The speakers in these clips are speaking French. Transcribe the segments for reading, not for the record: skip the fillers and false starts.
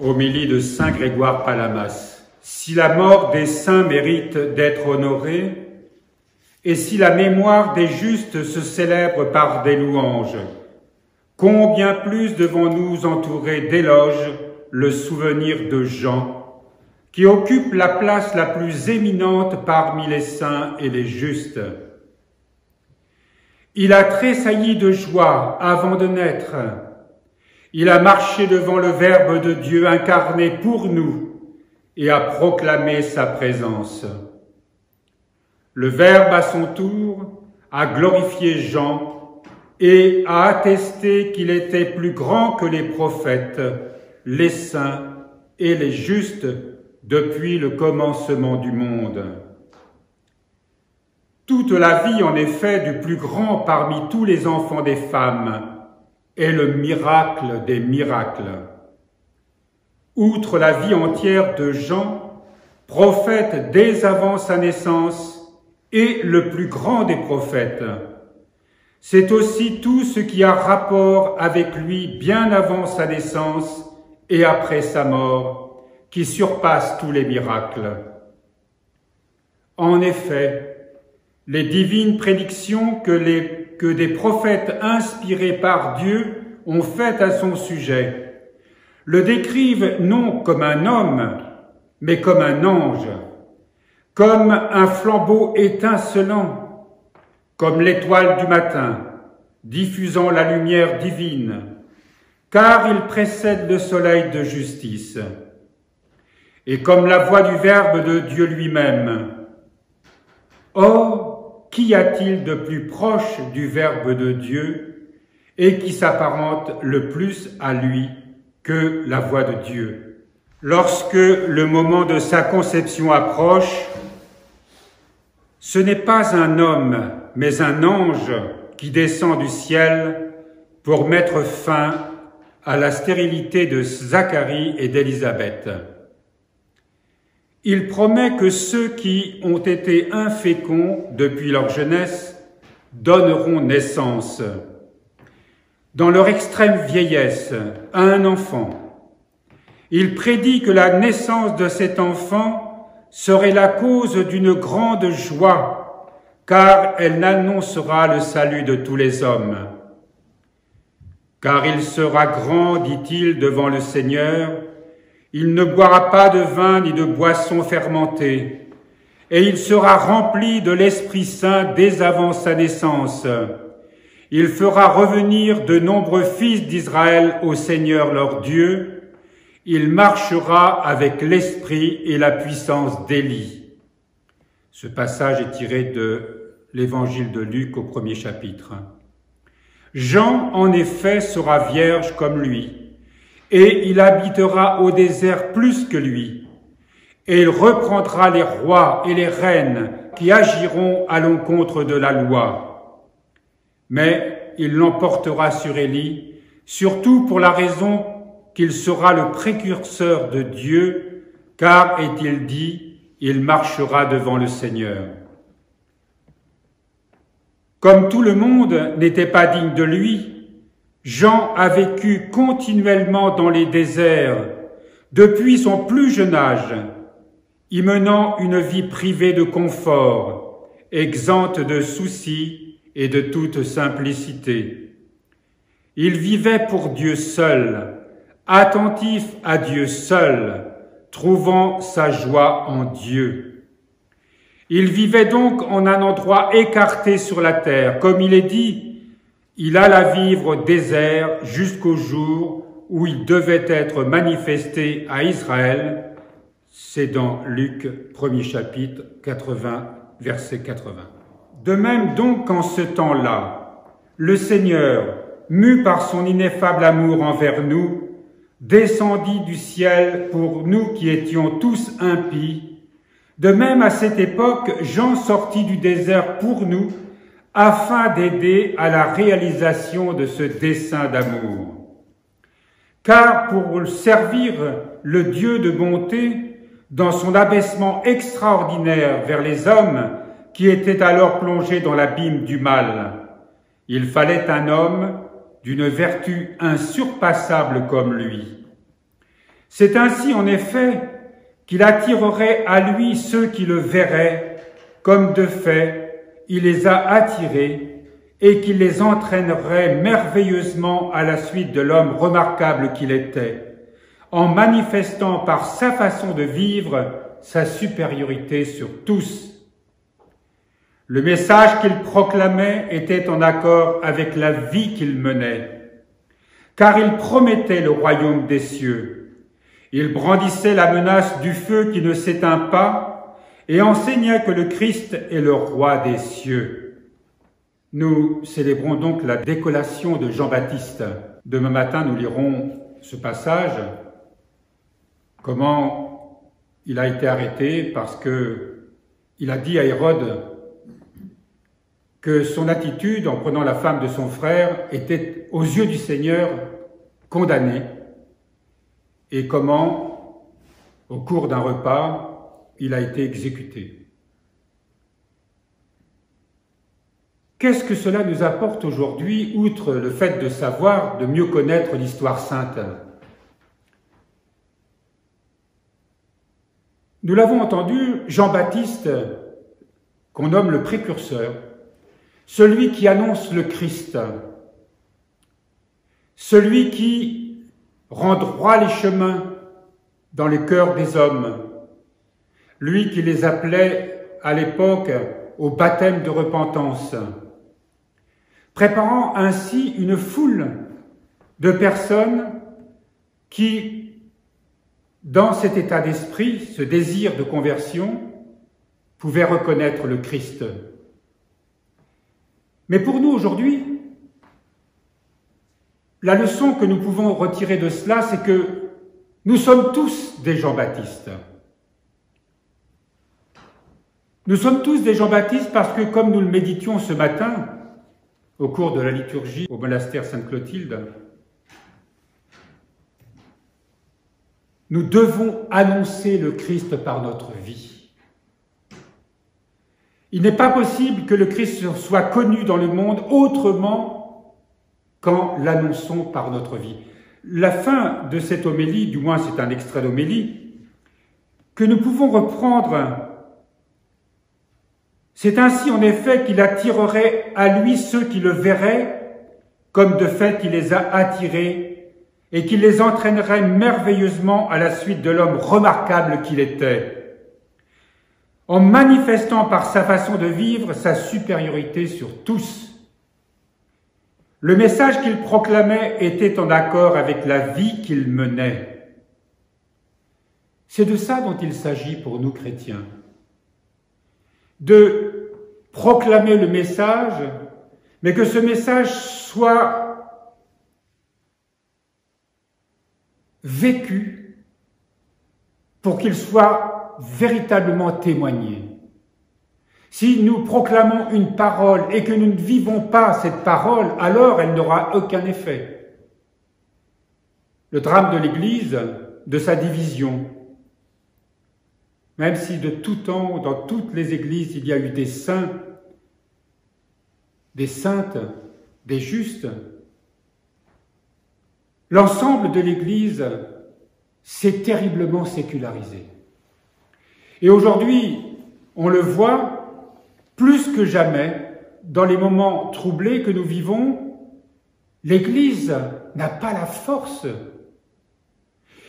Homélie de saint Grégoire Palamas. Si la mort des saints mérite d'être honorée, et si la mémoire des justes se célèbre par des louanges, combien plus devons-nous entourer d'éloges le souvenir de Jean, qui occupe la place la plus éminente parmi les saints et les justes. Il a tressailli de joie avant de naître. Il a marché devant le Verbe de Dieu incarné pour nous et a proclamé sa présence. Le Verbe, à son tour, a glorifié Jean et a attesté qu'il était plus grand que les prophètes, les saints et les justes depuis le commencement du monde. Toute la vie, en effet, du plus grand parmi tous les enfants des femmes est le miracle des miracles. Outre la vie entière de Jean, prophète dès avant sa naissance et le plus grand des prophètes, c'est aussi tout ce qui a rapport avec lui bien avant sa naissance et après sa mort, qui surpasse tous les miracles. En effet, les divines prédictions que des prophètes inspirés par Dieu ont faites à son sujet le décrivent non comme un homme, mais comme un ange, comme un flambeau étincelant, comme l'étoile du matin, diffusant la lumière divine, car il précède le soleil de justice, et comme la voix du Verbe de Dieu lui-même. Or, qu'y a-t-il de plus proche du Verbe de Dieu et qui s'apparente le plus à lui que la voix de Dieu? Lorsque le moment de sa conception approche, ce n'est pas un homme, mais un ange qui descend du ciel pour mettre fin à la stérilité de Zacharie et d'Élisabeth. Il promet que ceux qui ont été inféconds depuis leur jeunesse donneront naissance, dans leur extrême vieillesse, à un enfant. Il prédit que la naissance de cet enfant serait la cause d'une grande joie, car elle annoncera le salut de tous les hommes. Car il sera grand, dit-il, devant le Seigneur. Il ne boira pas de vin ni de boisson fermentée, et il sera rempli de l'Esprit Saint dès avant sa naissance. Il fera revenir de nombreux fils d'Israël au Seigneur leur Dieu. Il marchera avec l'esprit et la puissance d'Élie. Ce passage est tiré de l'Évangile de Luc au 1er chapitre. Jean, en effet, sera vierge comme lui, et il habitera au désert plus que lui, et il reprendra les rois et les reines qui agiront à l'encontre de la loi. Mais il l'emportera sur Élie, surtout pour la raison qu'il sera le précurseur de Dieu, car, est-il dit, il marchera devant le Seigneur. Comme tout le monde n'était pas digne de lui, Jean a vécu continuellement dans les déserts depuis son plus jeune âge, y menant une vie privée de confort, exempte de soucis et de toute simplicité. Il vivait pour Dieu seul, attentif à Dieu seul, trouvant sa joie en Dieu. Il vivait donc en un endroit écarté sur la terre, comme il est dit, il alla vivre au désert jusqu'au jour où il devait être manifesté à Israël. C'est dans Luc, 1er chapitre, 80, verset 80. De même donc qu'en ce temps-là, le Seigneur, mu par son ineffable amour envers nous, descendit du ciel pour nous qui étions tous impies. De même, à cette époque, Jean sortit du désert pour nous, afin d'aider à la réalisation de ce dessein d'amour. Car pour servir le Dieu de bonté, dans son abaissement extraordinaire vers les hommes qui étaient alors plongés dans l'abîme du mal, il fallait un homme d'une vertu insurpassable comme lui. C'est ainsi, en effet, qu'il attirerait à lui ceux qui le verraient, comme de fait, il les a attirés, et qu'il les entraînerait merveilleusement à la suite de l'homme remarquable qu'il était, en manifestant par sa façon de vivre sa supériorité sur tous. Le message qu'il proclamait était en accord avec la vie qu'il menait, car il promettait le royaume des cieux. Il brandissait la menace du feu qui ne s'éteint pas et enseignait que le Christ est le roi des cieux. Nous célébrons donc la décollation de Jean-Baptiste. Demain matin, nous lirons ce passage, comment il a été arrêté parce que il a dit à Hérode que son attitude en prenant la femme de son frère était aux yeux du Seigneur condamnée, et comment, au cours d'un repas, il a été exécuté. Qu'est-ce que cela nous apporte aujourd'hui, outre le fait de savoir, de mieux connaître l'histoire sainte? Nous l'avons entendu, Jean-Baptiste, qu'on nomme le précurseur, celui qui annonce le Christ, celui qui rend droit les chemins dans les cœurs des hommes, lui qui les appelait à l'époque au baptême de repentance, préparant ainsi une foule de personnes qui, dans cet état d'esprit, ce désir de conversion, pouvaient reconnaître le Christ. Mais pour nous aujourd'hui, la leçon que nous pouvons retirer de cela, c'est que nous sommes tous des Jean-Baptiste. Nous sommes tous des Jean-Baptiste parce que, comme nous le méditions ce matin, au cours de la liturgie au monastère Sainte-Clotilde, nous devons annoncer le Christ par notre vie. Il n'est pas possible que le Christ soit connu dans le monde autrement qu'en l'annonçant par notre vie. La fin de cette homélie, du moins c'est un extrait d'homélie, que nous pouvons reprendre. C'est ainsi en effet qu'il attirerait à lui ceux qui le verraient, comme de fait il les a attirés, et qu'il les entraînerait merveilleusement à la suite de l'homme remarquable qu'il était, en manifestant par sa façon de vivre sa supériorité sur tous. Le message qu'il proclamait était en accord avec la vie qu'il menait. C'est de ça dont il s'agit pour nous chrétiens. De proclamer le message, mais que ce message soit vécu pour qu'il soit véritablement témoigné. Si nous proclamons une parole et que nous ne vivons pas cette parole, alors elle n'aura aucun effet. Le drame de l'Église, de sa division, même si de tout temps, dans toutes les églises, il y a eu des saints, des saintes, des justes, l'ensemble de l'Église s'est terriblement sécularisé. Et aujourd'hui, on le voit, plus que jamais, dans les moments troublés que nous vivons, l'Église n'a pas la force.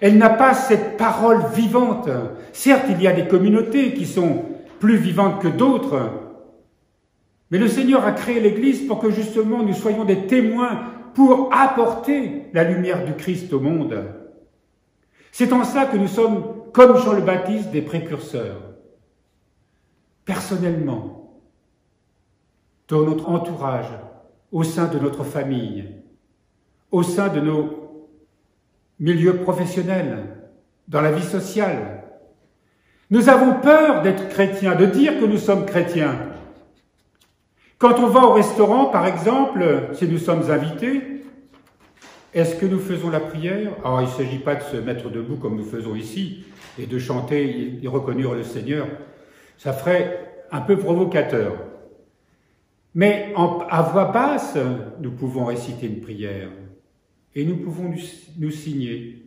Elle n'a pas cette parole vivante. Certes, il y a des communautés qui sont plus vivantes que d'autres, mais le Seigneur a créé l'Église pour que justement nous soyons des témoins pour apporter la lumière du Christ au monde. C'est en ça que nous sommes, comme Jean le Baptiste, des précurseurs. Personnellement, dans notre entourage, au sein de notre famille, au sein de nos milieux professionnels, dans la vie sociale. Nous avons peur d'être chrétiens, de dire que nous sommes chrétiens. Quand on va au restaurant, par exemple, si nous sommes invités, est-ce que nous faisons la prière? Alors, il ne s'agit pas de se mettre debout comme nous faisons ici et de chanter et reconnaître le Seigneur. Ça ferait un peu provocateur. Mais à voix basse, nous pouvons réciter une prière et nous pouvons nous signer.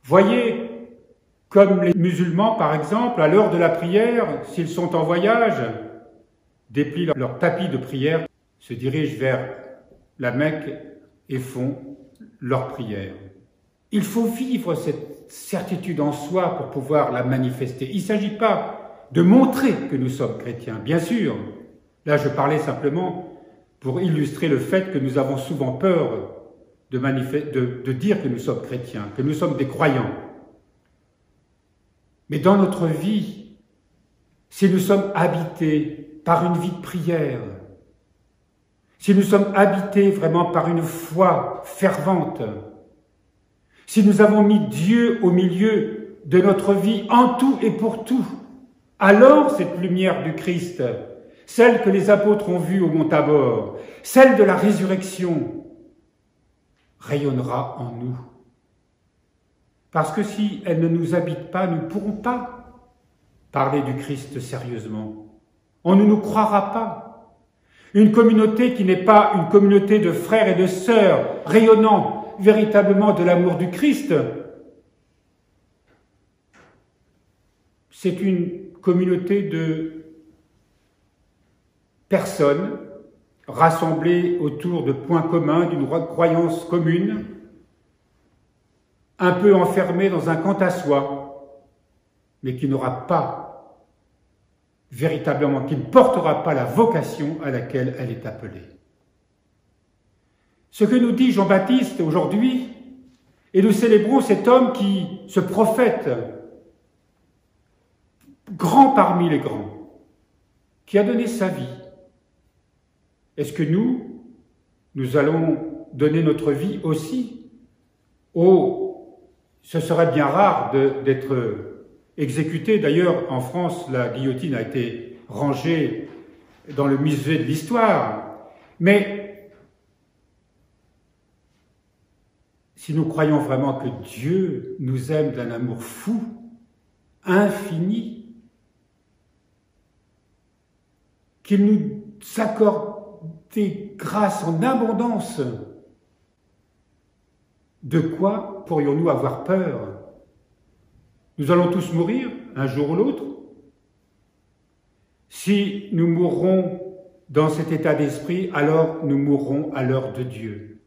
Voyez, comme les musulmans par exemple, à l'heure de la prière, s'ils sont en voyage, déplient leur tapis de prière, se dirigent vers la Mecque et font leur prière. Il faut vivre cette certitude en soi pour pouvoir la manifester. Il ne s'agit pas de montrer que nous sommes chrétiens, bien sûr. Là, je parlais simplement pour illustrer le fait que nous avons souvent peur de dire que nous sommes chrétiens, que nous sommes des croyants. Mais dans notre vie, si nous sommes habités par une vie de prière, si nous sommes habités vraiment par une foi fervente, si nous avons mis Dieu au milieu de notre vie en tout et pour tout, alors cette lumière du Christ, celle que les apôtres ont vue au mont Tabor, celle de la résurrection, rayonnera en nous. Parce que si elle ne nous habite pas, nous ne pourrons pas parler du Christ sérieusement. On ne nous croira pas. Une communauté qui n'est pas une communauté de frères et de sœurs rayonnant véritablement de l'amour du Christ, c'est une communauté de personnes rassemblées autour de points communs, d'une croyance commune, un peu enfermée dans un quant à soi, mais qui n'aura pas véritablement, qui ne portera pas la vocation à laquelle elle est appelée. Ce que nous dit Jean-Baptiste aujourd'hui, et nous célébrons cet homme qui, ce prophète, grand parmi les grands, qui a donné sa vie. Est-ce que nous allons donner notre vie aussi? Oh, ce serait bien rare d'être exécuté. D'ailleurs, en France, la guillotine a été rangée dans le musée de l'histoire. Mais si nous croyons vraiment que Dieu nous aime d'un amour fou, infini, qu'il nous accorde des grâces en abondance, de quoi pourrions-nous avoir peur? Nous allons tous mourir, un jour ou l'autre. Si nous mourrons dans cet état d'esprit, alors nous mourrons à l'heure de Dieu.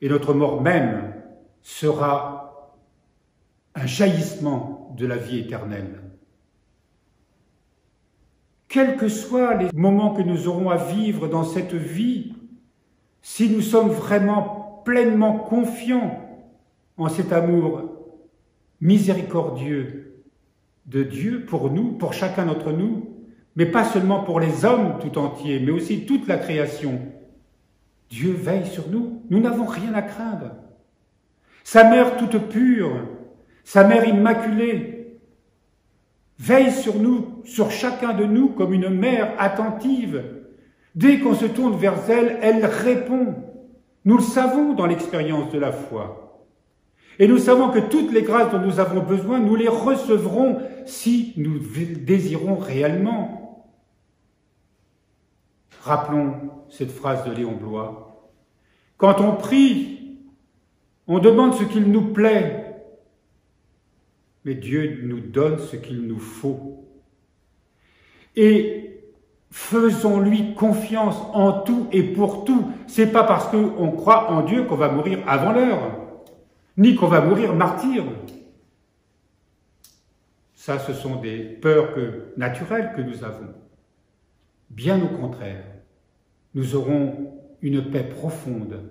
Et notre mort même sera un jaillissement de la vie éternelle. Quels que soient les moments que nous aurons à vivre dans cette vie, si nous sommes vraiment pleinement confiants en cet amour miséricordieux de Dieu pour nous, pour chacun d'entre nous, mais pas seulement pour les hommes tout entiers, mais aussi toute la création, Dieu veille sur nous, nous n'avons rien à craindre. Sa mère toute pure, sa mère immaculée, veille sur nous, sur chacun de nous, comme une mère attentive. Dès qu'on se tourne vers elle, elle répond. Nous le savons dans l'expérience de la foi. Et nous savons que toutes les grâces dont nous avons besoin, nous les recevrons si nous désirons réellement. Rappelons cette phrase de Léon Bloy. Quand on prie, on demande ce qu'il nous plaît. Mais Dieu nous donne ce qu'il nous faut. Et faisons-lui confiance en tout et pour tout. C'est pas parce qu'on croit en Dieu qu'on va mourir avant l'heure, ni qu'on va mourir martyr. Ça, ce sont des peurs naturelles que nous avons. Bien au contraire, nous aurons une paix profonde.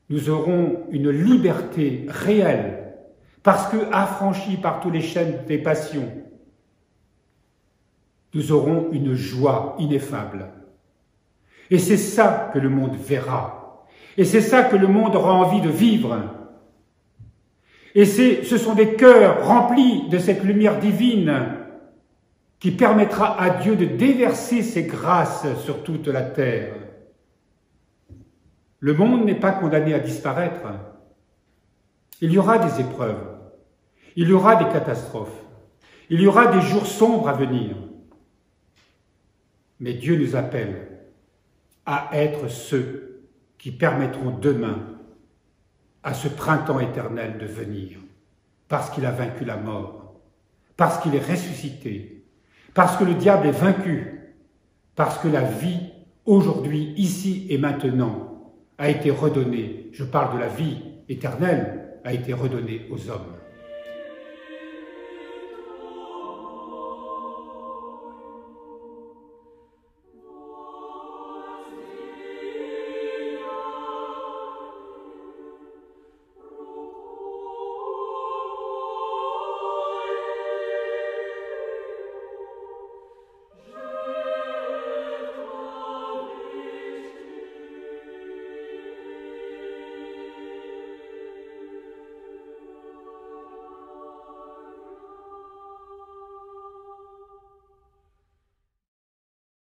Nous aurons une liberté réelle. Parce que, affranchis par tous les chaînes des passions, nous aurons une joie ineffable. Et c'est ça que le monde verra. Et c'est ça que le monde aura envie de vivre. Et ce sont des cœurs remplis de cette lumière divine qui permettra à Dieu de déverser ses grâces sur toute la terre. Le monde n'est pas condamné à disparaître. Il y aura des épreuves. Il y aura des catastrophes. Il y aura des jours sombres à venir. Mais Dieu nous appelle à être ceux qui permettront demain à ce printemps éternel de venir, parce qu'il a vaincu la mort, parce qu'il est ressuscité, parce que le diable est vaincu, parce que la vie, aujourd'hui, ici et maintenant, a été redonnée, je parle de la vie éternelle, a été redonnée aux hommes.